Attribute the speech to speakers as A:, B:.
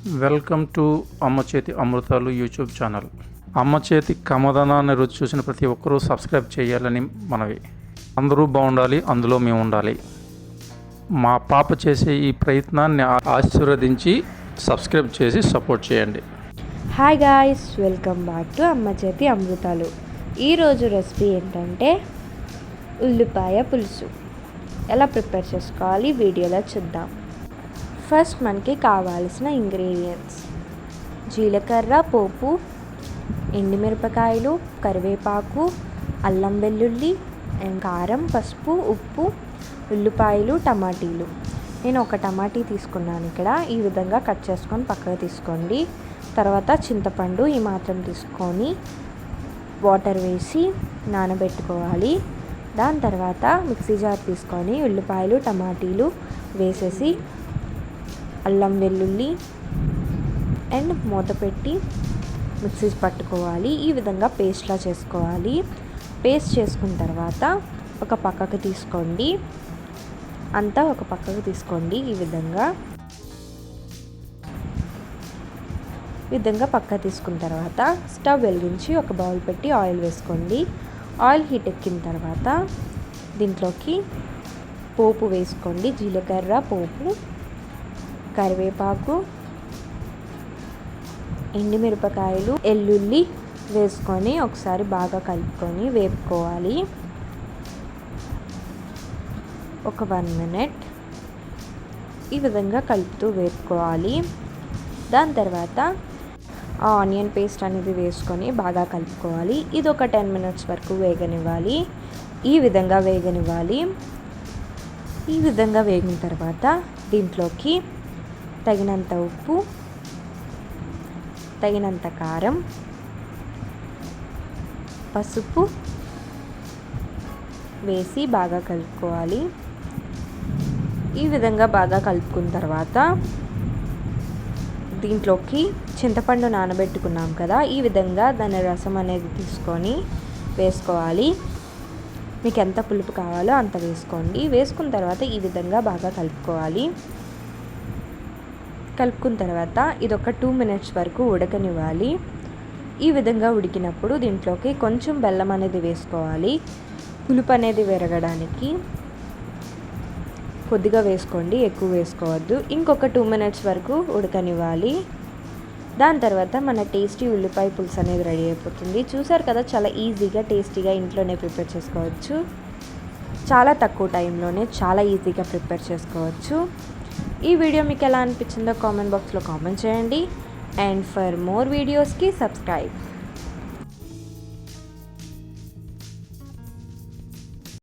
A: Welcome to అమ్మ చేతి అమృతాలు YouTube channel. అమ్మ చేతి కమదనాన్ని రుచి చూసిన ప్రతి ఒక్కరూ సబ్స్క్రైబ్ చేయాలని మనవి. అందరూ బాగుండాలి, అందులో మేము ఉండాలి. మా పాప చేసే ఈ ప్రయత్నాన్ని ఆశీర్వదించి సబ్స్క్రైబ్ చేసి సపోర్ట్ చేయండి.
B: Hi guys, welcome back to అమ్మ చేతి అమృతాలు. ఈరోజు రెసిపీ ఏంటంటే ఉల్లిపాయ పులుసు. ఎలా ప్రిపేర్ చేసుకోవాలి వీడియోలో చూద్దాం. ఫస్ట్ మనకి కావాల్సిన ఇంగ్రీడియంట్స్: జీలకర్ర పోపు, ఎండుమిరపకాయలు, కరివేపాకు, అల్లం వెల్లుల్లి, కారం, పసుపు, ఉప్పు, ఉల్లిపాయలు, టమాటీలు. నేను ఒక టమాటీ తీసుకున్నాను ఇక్కడ. ఈ విధంగా కట్ చేసుకొని పక్కకు తీసుకోండి. తర్వాత చింతపండు ఈ మాత్రం తీసుకొని వాటర్ వేసి నానబెట్టుకోవాలి. దాని తర్వాత మిక్సీ జార్ తీసుకొని ఉల్లిపాయలు, టమాటీలు వేసేసి అల్లం వెల్లుల్లి అండ్ మూత పెట్టి మిక్సీ పట్టుకోవాలి. ఈ విధంగా పేస్ట్లా చేసుకోవాలి. పేస్ట్ చేసుకున్న తర్వాత ఒక పక్కకు తీసుకోండి. అంతా ఒక పక్కకు తీసుకోండి. ఈ విధంగా పక్క తీసుకున్న తర్వాత స్టవ్ వెలిగించి ఒక బౌల్ పెట్టి ఆయిల్ వేసుకోండి. ఆయిల్ హీట్ ఎక్కిన తర్వాత దీంట్లోకి పోపు వేసుకోండి. జీలకర్ర పోపు, కరివేపాకు, ఎండుమిరపకాయలు, ఎల్లుల్లి వేసుకొని ఒకసారి బాగా కలుపుకొని వేపుకోవాలి. ఒక 1 మినిట్ ఈ విధంగా కలుపుతూ వేపుకోవాలి. దాని తర్వాత ఆనియన్ పేస్ట్ అనేది వేసుకొని బాగా కలుపుకోవాలి. ఇది ఒక 10 మినిట్స్ వరకు వేగనివ్వాలి. ఈ విధంగా వేగిన తర్వాత దీంట్లోకి తగినంత ఉప్పు, తగినంత కారం, పసుపు వేసి బాగా కలుపుకోవాలి. ఈ విధంగా బాగా కలుపుకున్న తర్వాత దీంట్లోకి చింతపండు నానబెట్టుకున్నాం కదా, ఈ విధంగా దాని రసం అనేది తీసుకొని వేసుకోవాలి. మీకు ఎంత పులుపు కావాలో అంత వేసుకోండి. వేసుకున్న తర్వాత ఈ విధంగా బాగా కలుపుకోవాలి. కలుపుకున్న తర్వాత ఇది ఒక 2 మినిట్స్ వరకు ఉడకనివ్వాలి. ఈ విధంగా ఉడికినప్పుడు దీంట్లోకి కొంచెం బెల్లం అనేది వేసుకోవాలి. పులుపు అనేది విరగడానికి కొద్దిగా వేసుకోండి, ఎక్కువ వేసుకోవద్దు. ఇంకొక 2 మినిట్స్ వరకు ఉడకనివ్వాలి. దాని తర్వాత మన టేస్టీ ఉల్లిపాయ పులుసు అనేది రెడీ అయిపోతుంది. చూసారు కదా, చాలా ఈజీగా టేస్టీగా ఇంట్లోనే ప్రిపేర్ చేసుకోవచ్చు. చాలా తక్కువ టైంలోనే చాలా ఈజీగా ప్రిపేర్ చేసుకోవచ్చు. ఈ వీడియో మీకు ఎలా అనిపించిందో కామెంట్ బాక్స్లో కామెంట్ చేయండి. అండ్ ఫర్ మోర్ వీడియోస్కి సబ్స్క్రైబ్.